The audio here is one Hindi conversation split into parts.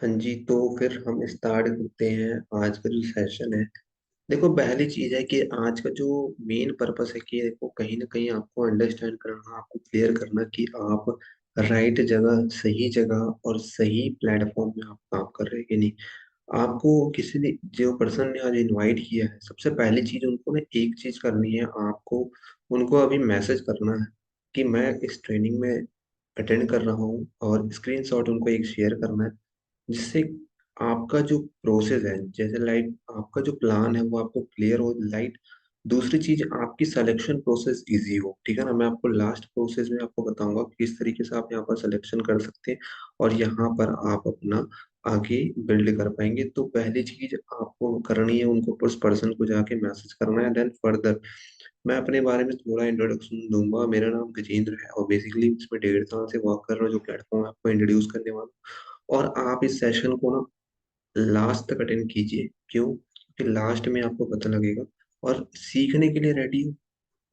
हाँ जी, तो फिर हम स्टार्ट करते हैं आज का जो सेशन है। देखो, पहली चीज है कि आज का जो मेन पर्पस है कि देखो कहीं ना कहीं आपको अंडरस्टैंड करना, आपको क्लियर करना कि आप राइट जगह, सही जगह और सही प्लेटफॉर्म में आप काम कर रहे हैं कि नहीं। आपको किसी ने, जो पर्सन ने आज इनवाइट किया है, सबसे पहली चीज उनको ना एक चीज करनी है। आपको उनको अभी मैसेज करना है कि मैं इस ट्रेनिंग में अटेंड कर रहा हूँ, और स्क्रीनशॉट उनको एक शेयर करना है, जिससे आपका जो प्रोसेस है, जैसे लाइक आपका जो प्लान है वो आपको क्लियर हो। लाइक दूसरी चीज, आपकी सिलेक्शन प्रोसेस इजी हो। ठीक है ना। मैं आपको लास्ट प्रोसेस में आपको बताऊंगा कि किस तरीके से आप यहाँ पर सिलेक्शन कर सकते हैं और यहाँ पर आप अपना आगे बिल्ड कर पाएंगे। तो पहली चीज आपको करनी है, उनको उस पर्सन को जाके मैसेज करना है। देन फर्दर मैं अपने बारे में थोड़ा इंट्रोडक्शन दूंगा। मेरा नाम गजेंद्र है और बेसिकली इसमें 1.5 साल से वर्क कर रहा हूँ। जो प्लेटफॉर्म आपको इंट्रोड्यूस करने वाला हूँ, और आप इस सेशन को ना लास्ट तक अटेंड कीजिए। क्यों? क्योंकि लास्ट में आपको पता लगेगा। और सीखने के लिए रेडी हो।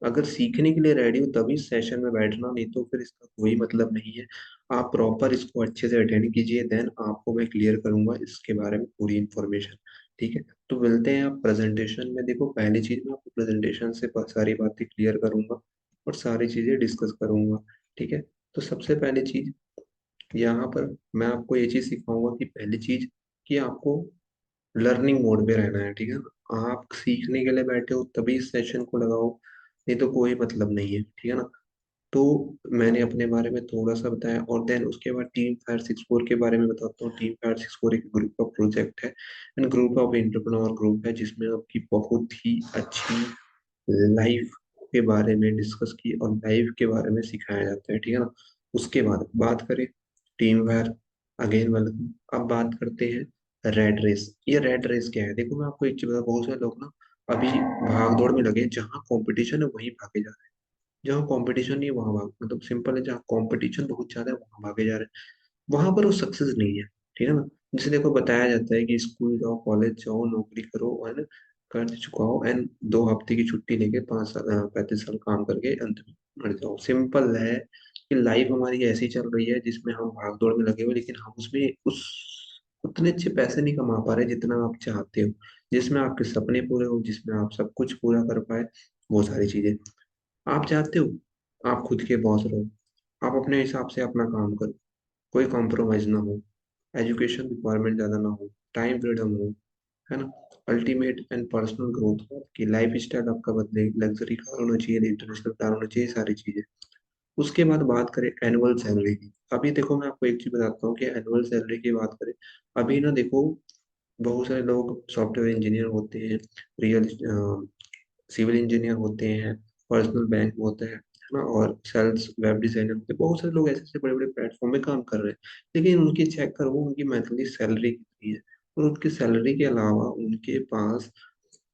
अगर सीखने के लिए रेडी हो तभी सेशन में बैठना, नहीं तो फिर इसका कोई मतलब नहीं है। आप प्रॉपर इसको अच्छे से अटेंड कीजिए, देन आपको मैं क्लियर करूंगा इसके बारे में पूरी इंफॉर्मेशन। ठीक है। तो मिलते हैं आप प्रेजेंटेशन में। देखो, पहली चीज मैं आपको प्रेजेंटेशन से सारी बातें क्लियर करूंगा और सारी चीजें डिस्कस करूंगा। ठीक है। तो सबसे पहली चीज यहाँ पर मैं आपको ये चीज सिखाऊंगा कि पहली चीज कि आपको लर्निंग मोड पे रहना है। ठीक है ना। आप सीखने के लिए बैठे हो तभी इस सेशन को लगाओ, नहीं तो कोई मतलब नहीं है। ठीक है ना। तो मैंने अपने बारे में थोड़ा सा बताया, और देन उसके बाद टीम फायर 64 के बारे में बताता हूँ। टीम फायर 64 एक ग्रुप ऑफ प्रोजेक्ट है and group of entrepreneur group है, जिसमें आपकी बहुत ही अच्छी लाइफ के बारे में डिस्कस की और लाइफ के बारे में सिखाया जाता है। ठीक है ना। उसके बाद बात करें टीम वेयर, अगेन वेलकम। अब बात करते हैं रेड रेस। ये रेड रेस क्या है? देखो, मैं आपको एक चीज बता, बहुत सारे लोग ना अभी भाग दौड़ में लगे हैं। जहाँ कंपटीशन है वहीं भागे जा रहे हैं, जहाँ कंपटीशन नहीं है वहां भाग, मतलब सिंपल है, जहाँ कंपटीशन बहुत ज्यादा है वहां भागे जा रहे हैं। वहां पर वो सक्सेस नहीं है। ठीक है ना। जैसे देखो, बताया जाता है कि स्कूल जाओ, कॉलेज जाओ, नौकरी करो, है ना, कर्ज चुकाओ एंड 2 हफ्ते की छुट्टी लेके 5 साल 35 साल काम करके अंत में मर जाओ। सिंपल है कि लाइफ हमारी ऐसी चल रही है जिसमें हम भाग दौड़ में लगे हुए, लेकिन हम उसमें उस उतने अच्छे पैसे नहीं कमा पा रहे जितना आप चाहते हो, जिसमें आपके सपने पूरे हो, जिसमें आप सब कुछ पूरा कर पाए। वो सारी चीजें आप चाहते हो। आप खुद के बॉस रहो, आप अपने हिसाब से अपना काम करो, कोई कॉम्प्रोमाइज ना हो, एजुकेशन रिक्वायरमेंट ज़्यादा ना हो, टाइम फ्रीडम हो, है ना, अल्टीमेट एंड पर्सनल ग्रोथ हो, कि लाइफ स्टाइल आपका बदले, लग्जरी कार होना चाहिए, इंटरनेशनल कार होना चाहिए, सारी चीज़ें। उसके बाद बात करें एनुअल सैलरी की। अभी देखो, मैं आपको एक चीज़ बताता हूँ कि एनुअल सैलरी की बात करें। अभी ना देखो, बहुत सारे लोग सॉफ्टवेयर इंजीनियर होते हैं, रियल सिविल इंजीनियर होते हैं, पर्सनल बैंक होते हैं, है ना, और सेल्स वेब डिजाइनर होते हैं। बहुत सारे लोग ऐसे ऐसे बड़े बड़े प्लेटफॉर्म में काम कर रहे हैं, लेकिन उनकी चेक करो उनकी मंथली सैलरी कितनी है, और उनकी सैलरी के अलावा उनके पास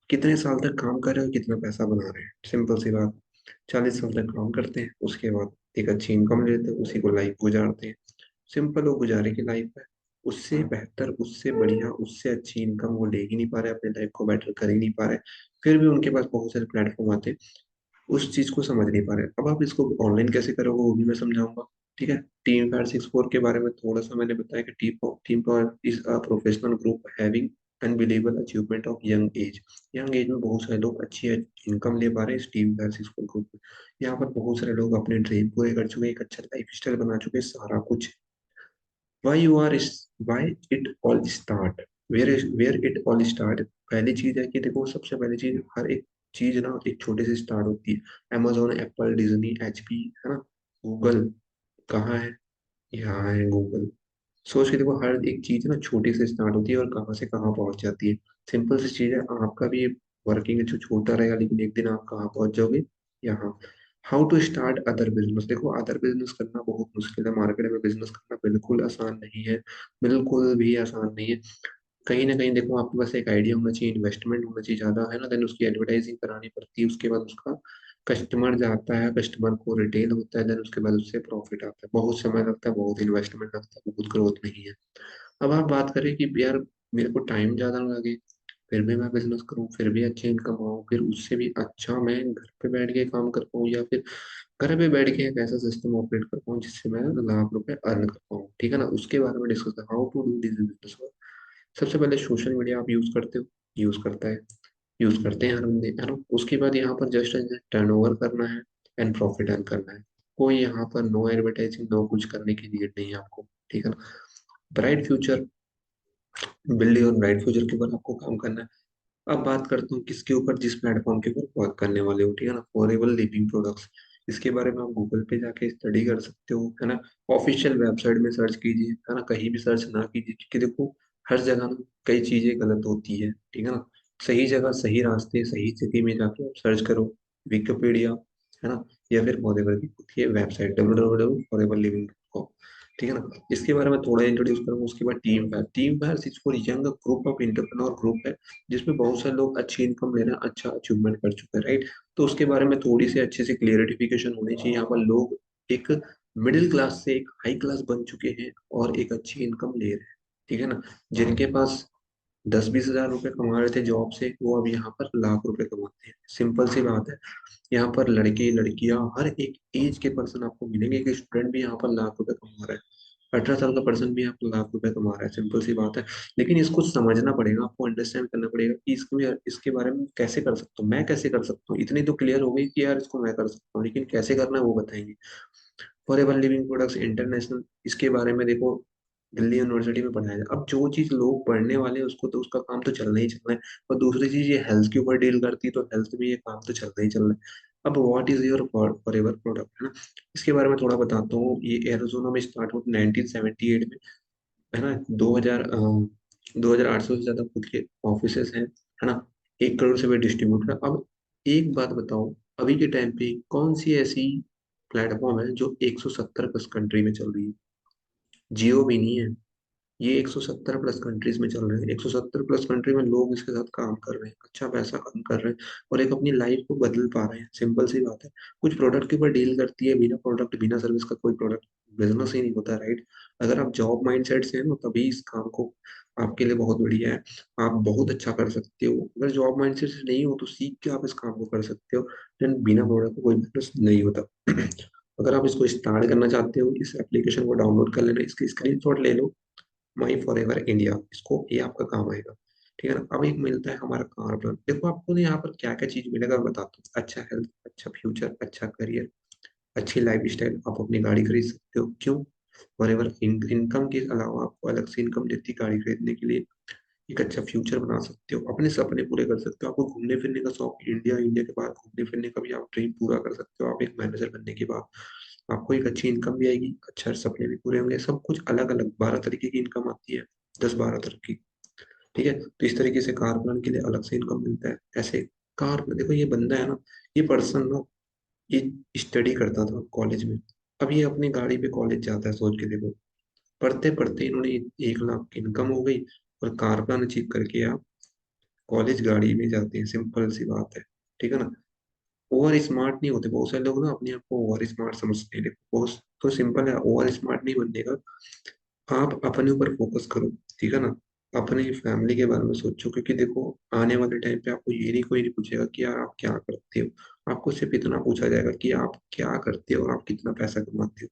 कितने साल तक काम कर रहे हो, कितना पैसा बना रहे हैं। सिंपल सी बात, 40 साल तक काम करते हैं, उसके बाद एक अच्छी इनकम लेते हैं, उसी को लाइफ गुजारते हैं। सिंपल वो गुजारे की लाइफ है। उससे बेहतर, उससे बढ़िया, उससे अच्छी इनकम वो ले ही नहीं पा रहे, अपने लाइफ को बेटर कर ही नहीं पा रहे। फिर भी उनके पास बहुत सारे प्लेटफॉर्म आते हैं, उस चीज को समझ नहीं पा रहे। अब आप इसको ऑनलाइन कैसे करोगे वो भी मैं समझाऊंगा। ठीक है। टीम फायर 64 के बारे में थोड़ा सा मैंने बताया कि team fire is a professional group having unbelievable achievement of young age. Young age में बहुत सारे लोग अच्छी इनकम ले पा रहे हैं इस टीम फायर 64 ग्रुप में। यहाँ पर बहुत सारे लोग अपने ड्रीम पूरे कर चुके हैं, एक अच्छा लाइफ स्टाइल बना चुके हैं, सारा कुछ। why you are why it all start, where it all start। पहली चीज है कि देखो, सबसे पहली चीज, हर एक चीज ना एक छोटे से स्टार्ट होती है। amazon, एप्पल, डिज्नी, एचपी, है ना, गूगल कहाँ है? यहाँ है गूगल। सोच के देखो, हर एक चीज ना छोटी से स्टार्ट होती है और कहाँ से कहाँ पहुंच जाती है। सिंपल सी चीज है, आपका भी वर्किंग जो छोटा रहेगा, लेकिन एक दिन आप कहाँ पहुंच जाओगे? यहाँ। How to start other business. देखो, अदर बिजनेस करना बहुत मुश्किल है, मार्केट में बिजनेस करना बिल्कुल आसान नहीं है, बिल्कुल भी आसान नहीं है। कहीं ना कहीं देखो, आपके पास एक आइडिया होना चाहिए, इन्वेस्टमेंट होना चाहिए ज्यादा, है ना, देन उसकी एडवर्टाइजिंग करानी पड़ती है, उसके बाद उसका कस्टमर जाता है, कस्टमर को रिटेल होता है, देन उसके बाद उससे प्रॉफिट आता है। बहुत समय लगता है, बहुत इन्वेस्टमेंट लगता है, बहुत ग्रोथ नहीं है। अब आप बात करें कि यार मेरे को टाइम ज्यादा लगे, फिर भी मैं बिजनेस करूँ, फिर भी अच्छी इनकम हो, फिर उससे भी अच्छा मैं घर पे बैठ के काम कर पाऊँ, या फिर घर पे बैठ के एक ऐसा सिस्टम ऑपरेट कर पाऊँ जिससे मैं लाख रुपए अर्न कर पाऊँ। ठीक है ना, उसके बारे में डिस्कस कर, how to do this business. सबसे पहले सोशल मीडिया आप यूज करते हो? यूज करता है, यूज करते हैं हर बंदे, है ना। उसके बाद यहाँ पर जस्ट टर्नओवर करना है एंड प्रॉफिट अर्न करना है। कोई यहाँ पर नो एडवर्टाइजिंग, नो कुछ करने की नीड नहीं है आपको। ठीक है ना। Bright future, build your bright future के ऊपर आपको काम करना है। अब बात करता हूँ किसके ऊपर, जिस प्लेटफॉर्म के ऊपर वर्क करने वाले हो। ठीक है ना, फॉरेवर लिविंग प्रोडक्ट्स, इसके बारे में आप गूगल पे जाके स्टडी कर सकते हो, है ना। ऑफिशियल वेबसाइट में सर्च कीजिए, है ना, कहीं भी सर्च ना कीजिए, क्योंकि देखो हर जगह ना कई चीजें गलत होती है। ठीक है ना। सही जगह, सही रास्ते, सही जगह में जाके आप सर्च करो, विकिपीडिया, है ना, या फिर फॉरेवर की खुद की वेबसाइट www.foreverliving.com। ठीक है ना। इसके बारे में थोड़ा इंट्रोड्यूस करूंगा, उसके बाद team fire. Team fire is for young group of entrepreneur group है, जिसमें बहुत सारे लोग अच्छी इनकम ले रहे हैं, अच्छा अचीवमेंट कर चुके हैं, राइट। तो उसके बारे में थोड़ी सी अच्छे से क्लियरिफिकेशन होनी चाहिए। यहाँ पर लोग एक मिडिल क्लास से एक हाई क्लास बन चुके हैं और एक अच्छी इनकम ले रहे हैं। ठीक है ना। जिनके पास 10-20 हजार रुपए कमा रहे थे जॉब से, वो अब यहाँ पर लाख रुपए कमाते हैं। सिंपल सी बात है। यहाँ पर लड़के लड़कियां हर एक एज के पर्सन आपको मिलेंगे। एक स्टूडेंट भी यहाँ पर लाख रुपए कमा रहा है, 18 साल का पर्सन भी यहाँ पर लाख रुपए कमा रहा है। सिंपल सी बात है। लेकिन इसको समझना पड़ेगा, आपको अंडरस्टैंड करना पड़ेगा कि इसके बारे में कैसे कर सकता हूँ, मैं कैसे कर सकता हूँ। इतनी तो क्लियर हो गई कि यार इसको मैं कर सकता हूँ, लेकिन कैसे करना है वो बताएंगे। फॉरएवर लिविंग प्रोडक्ट्स इंटरनेशनल, इसके बारे में देखो दिल्ली यूनिवर्सिटी में पढ़ाया जाए। अब जो चीज लोग पढ़ने वाले हैं उसको तो उसका काम तो चलना ही चलना है। और दूसरी चीज ये हेल्थ के ऊपर डील करती है, तो हेल्थ में ये काम तो चलना ही चलना है। अब what is your forever product, है ना। इसके बारे में थोड़ा बताता हूँ। ये एरिजोना में स्टार्ट हुआ 1978 में, है ना। 2800 से ज्यादा खुद के ऑफिसेस हैं, है ना। 1 करोड़ से भी डिस्ट्रीब्यूटर है। अब एक बात बताओ, अभी के टाइम पे कौन सी ऐसी प्लेटफॉर्म है जो 170 प्लस कंट्री में चल रही है? जियो भी नहीं है। ये 170 प्लस कंट्रीज में चल रहे हैं। 170 प्लस कंट्री में लोग इसके साथ काम कर रहे हैं, अच्छा पैसा अर्न कर रहे हैं, और एक अपनी लाइफ को बदल पा रहे हैं। सिंपल सी बात है। कुछ प्रोडक्ट के ऊपर डील करती है, बिना प्रोडक्ट बिना सर्विस का कोई प्रोडक्ट बिजनेस ही नहीं होता, राइट। अगर आप जॉब माइंडसेट से हैं ना, तभी इस काम को आपके लिए बहुत बढ़िया है। आप बहुत अच्छा कर सकते हो। अगर जॉब माइंडसेट से नहीं हो तो सीख के आप इस काम को कर सकते हो, लेकिन बिना प्रोडक्ट का कोई बिजनेस नहीं होता। अगर आप इसको स्टार्ट करना चाहते हो, इस एप्लीकेशन को डाउनलोड कर लेना, इसकी स्क्रीनशॉट ले लो, माई फॉर एवर इंडिया, इसको, ये आपका काम आएगा। ठीक है ना। अब एक मिलता है हमारा कार प्लान। देखो आपको ना यहाँ पर क्या क्या चीज मिलेगा मैं बताता हूँ। अच्छा हेल्थ, अच्छा फ्यूचर, अच्छा करियर, अच्छी लाइफ स्टाइल, आप अपनी गाड़ी खरीद सकते हो। क्यों? फॉर एवर इनकम के अलावा आपको अलग से इनकम देती है गाड़ी खरीदने के लिए। एक अच्छा फ्यूचर बना सकते हो, अपने सपने पूरे कर सकते हो। आपको घूमने फिरने का शौक, इंडिया इंडिया के बाहर घूमने फिरने का भी आप ड्रीम पूरा कर सकते हो। आप एक मैनेजर बनने के बाद आपको एक अच्छी इनकम भी आएगी, अच्छा सपने भी पूरे होंगे। सब कुछ अलग अलग 12 तरीके की इनकम आती है, 10-12 तरह की। ठीक है। तो इस तरीके से कार प्लान के लिए अलग से इनकम मिलता है। ऐसे कार में देखो, ये बंदा है ना, ये पर्सन ना, ये स्टडी करता था कॉलेज में। अब ये अपनी गाड़ी पे कॉलेज जाता है, सोच के देखो। पढ़ते पढ़ते इन्होंने 1 लाख की इनकम हो गई, और कार प्लान अचीव करके आप कॉलेज गाड़ी में जाते हैं। सिंपल सी बात है। ठीक है ना। ओवर स्मार्ट नहीं होते बहुत सारे लोग ना, अपने आप को ओवर स्मार्ट समझते हैं। देखो बहुत तो सिंपल है, ओवर स्मार्ट नहीं बनने का। आप अपने ऊपर फोकस करो। ठीक है ना। अपनी फैमिली के बारे में सोचो, क्योंकि देखो आने वाले टाइम पे आपको ये नहीं, कोई नहीं पूछेगा कि यार आप क्या करते हो। आपको सिर्फ इतना पूछा जाएगा कि आप क्या करते हो और आप कितना पैसा कमाते हो।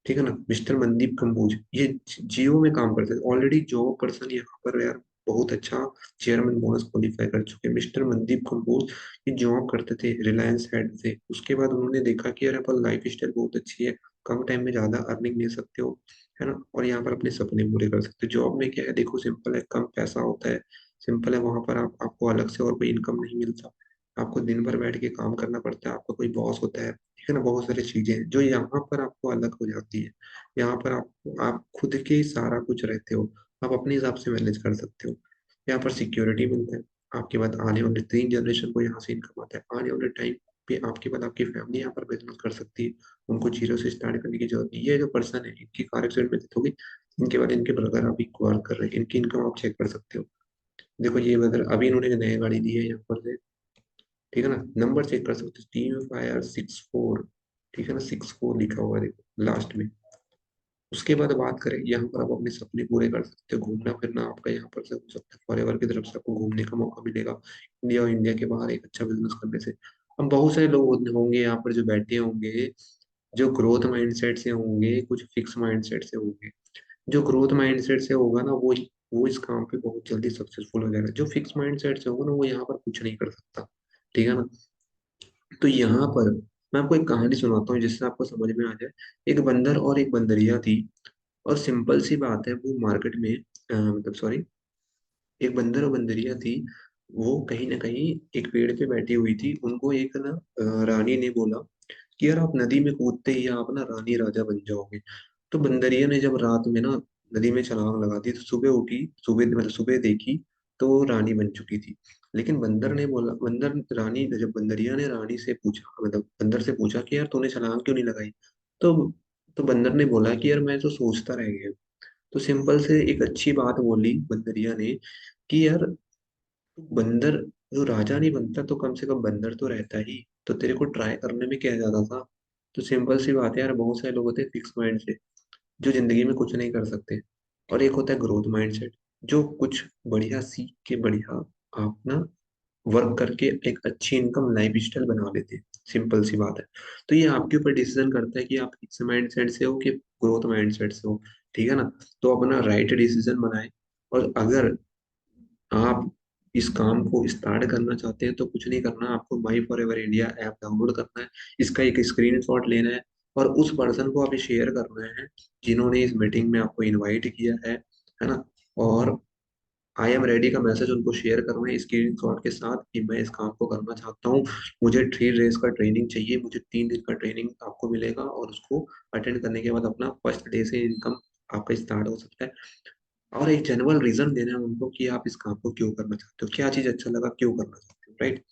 ठीक है ना। मिस्टर मनदीप कंबोज, ये जियो में काम करते थे ऑलरेडी। जो पर्सन यहाँ पर यार बहुत अच्छा चेयरमैन बोनस क्वालिफाई कर चुके हैं, मिस्टर मनदीप कंबोज। ये जॉब करते थे, रिलायंस हेड थे। उसके बाद उन्होंने देखा कि यार पर लाइफ स्टाइल बहुत अच्छी है, कम टाइम में ज्यादा अर्निंग ले सकते हो, है ना, और यहाँ पर अपने सपने पूरे कर सकते हो। जॉब में क्या है, देखो सिंपल है, कम पैसा होता है। सिंपल है, वहां पर आपको अलग से और कोई इनकम नहीं मिलता। आपको दिन भर बैठ के काम करना पड़ता है, आपका कोई बॉस होता है। ठीक है ना। बहुत सारी चीजें हैं जो यहाँ पर आपको अलग हो जाती है। यहाँ पर आप खुद के ही सारा कुछ रहते हो, आप अपने हिसाब से मैनेज कर सकते हो। यहाँ पर सिक्योरिटी मिलता है। आपके बाद आने वाले 3 जनरेशन को यहाँ से इनकम आता है। आने वाले टाइम पे आपके बाद आपकी फैमिली यहाँ पर बिजनेस कर सकती है। उनको जीरो से स्टार्ट करने की जरूरत नहीं है। ये जो पर्सन है, इनकी कार एक्सीडेंट में डेथ होगी, इनके बाद इनके ब्रदर अभी वर्क कर रहे हैं, इनकी इनकम आप चेक कर सकते हो। देखो ये ब्रदर अभी इन्होंने एक नई गाड़ी ली है यहाँ पर से। ठीक है ना। नंबर चेक कर सकते हो, TFIR 64। ठीक है ना, 64 लिखा हुआ है देखो लास्ट में। उसके बाद बात करें, यहाँ पर आप अपने सपने पूरे कर सकते हो, घूमना फिरना आपका यहाँ पर से हो सकता है, फॉरेवर की तरफ से आपको घूमने का मौका मिलेगा इंडिया और इंडिया के बाहर एक अच्छा बिजनेस करने से। अब बहुत सारे लोग होंगे यहाँ पर जो बैठे होंगे, जो ग्रोथ माइंडसेट से होंगे, कुछ फिक्स माइंडसेट से होंगे। जो ग्रोथ माइंडसेट से होगा ना, वो इस काम पे बहुत जल्दी सक्सेसफुल हो जाएगा। जो फिक्स माइंडसेट से होगा ना, वो यहाँ पर कुछ नहीं कर सकता। ठीक है ना। तो यहाँ पर मैं आपको एक कहानी सुनाता हूँ जिससे आपको समझ में आ जाए। एक बंदर और एक बंदरिया थी, और सिंपल सी बात है, वो मार्केट में मतलब सॉरी, एक बंदर और बंदरिया थी। वो कहीं ना कहीं एक पेड़ पे बैठी हुई थी। उनको एक ना रानी ने बोला कि यार आप नदी में कूदते ही आप ना रानी राजा बन जाओगे। तो बंदरिया ने जब रात में ना नदी में छलांग लगा दी, तो सुबह उठी, सुबह मतलब सुबह देखी, तो वो रानी बन चुकी थी। लेकिन बंदर ने बोला, बंदर रानी जब बंदरिया ने रानी से पूछा, मतलब बंदर से पूछा कि यार तूने छलांग क्यों नहीं लगाई, तो तो बंदर ने बोला कि यार मैं तो सोचता रह गया। तो सिंपल से एक अच्छी बात बोली बंदरिया ने कि यार बंदर जो राजा नहीं बनता तो कम से कम बंदर तो रहता ही, तो तेरे को ट्राई करने में क्या ज्यादा था। तो सिंपल सी बात है यार, बहुत सारे लोग होते हैं फिक्स माइंड से, जो जिंदगी में कुछ नहीं कर सकते। और एक होता है ग्रोथ माइंडसेट, जो कुछ बढ़िया सीख के बढ़िया आप ना वर्क करके एक अच्छी इनकम लाइफ स्टाइल बना लेते हैं। सिंपल सी बात है। तो ये आपके ऊपर डिसीजन करता है कि आप फिक्स माइंडसेट से हो कि ग्रोथ माइंडसेट से हो। ठीक है ना। तो अपना राइट डिसीजन बनाए। और अगर आप इस काम को स्टार्ट करना चाहते हैं तो कुछ नहीं करना, आपको माई for ever India app download करना है, इसका एक स्क्रीनशॉट लेना है, और उस पर्सन को अभी शेयर करना है जिन्होंने इस मीटिंग में आपको इनवाइट किया है ना। और आई एम रेडी का मैसेज उनको शेयर करना है स्क्रीनशॉट के साथ कि मैं इस काम को करना चाहता हूँ, मुझे 3 डेज का ट्रेनिंग चाहिए, मुझे 3 दिन का ट्रेनिंग आपको मिलेगा, और उसको अटेंड करने के बाद अपना फर्स्ट डे से इनकम आपका स्टार्ट हो सकता है। और एक जेन्युइन रीजन देना है उनको कि आप इस काम को क्यों करना चाहते हो, क्या चीज अच्छा लगा, क्यों करना चाहते हो, राइट।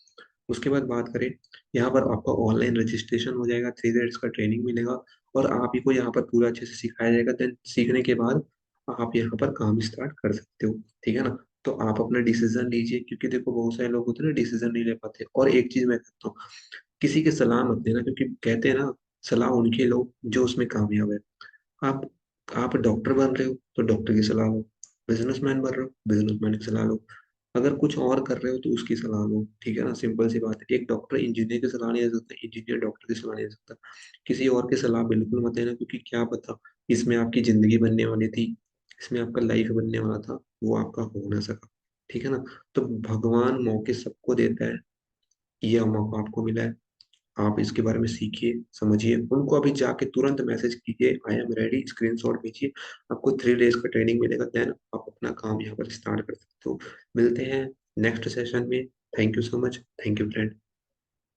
उसके बाद बात करें, यहाँ पर आपका ऑनलाइन रजिस्ट्रेशन हो जाएगा, 3 डेज का ट्रेनिंग मिलेगा, और आप ही को यहाँ पर पूरा अच्छे से सिखाया जाएगा। देन सीखने के बाद आप यहाँ पर काम स्टार्ट कर सकते हो। ठीक है ना। तो आप अपना डिसीजन लीजिए, क्योंकि देखो बहुत सारे लोग होते हैं ना डिसीजन नहीं ले पाते। और एक चीज मैं कहता हूँ, किसी की सलाह मत लेना, क्योंकि कहते हैं ना, सलाह उनके लो जो उसमें कामयाब है। आप आप डॉक्टर बन रहे हो तो डॉक्टर की सलाह लो, बिजनेसमैन बन रहे हो बिजनेसमैन की सलाह लो, अगर कुछ और कर रहे हो तो उसकी सलाह लो। ठीक है ना। सिंपल सी बात है, एक डॉक्टर इंजीनियर की सलाह नहीं दे सकता, इंजीनियर डॉक्टर की सलाह नहीं दे सकता। किसी और की सलाह बिल्कुल मत लेना, क्योंकि क्या पता इसमें आपकी जिंदगी बनने वाली थी, इसमें आपका लाइफ बनने वाला था, वो आपका हो ना सका। ठीक है ना। तो भगवान मौके सबको देता है, ये मौका आपको मिला है, आप इसके बारे में सीखिए, समझिए, उनको अभी जाके तुरंत मैसेज कीजिए आई एम रेडी, स्क्रीनशॉट भेजिए, आपको 3 डेज का ट्रेनिंग मिलेगा। देन आप अपना काम यहाँ पर स्टार्ट कर सकते हो। मिलते हैं नेक्स्ट सेशन में। Thank you so much, thank you friend.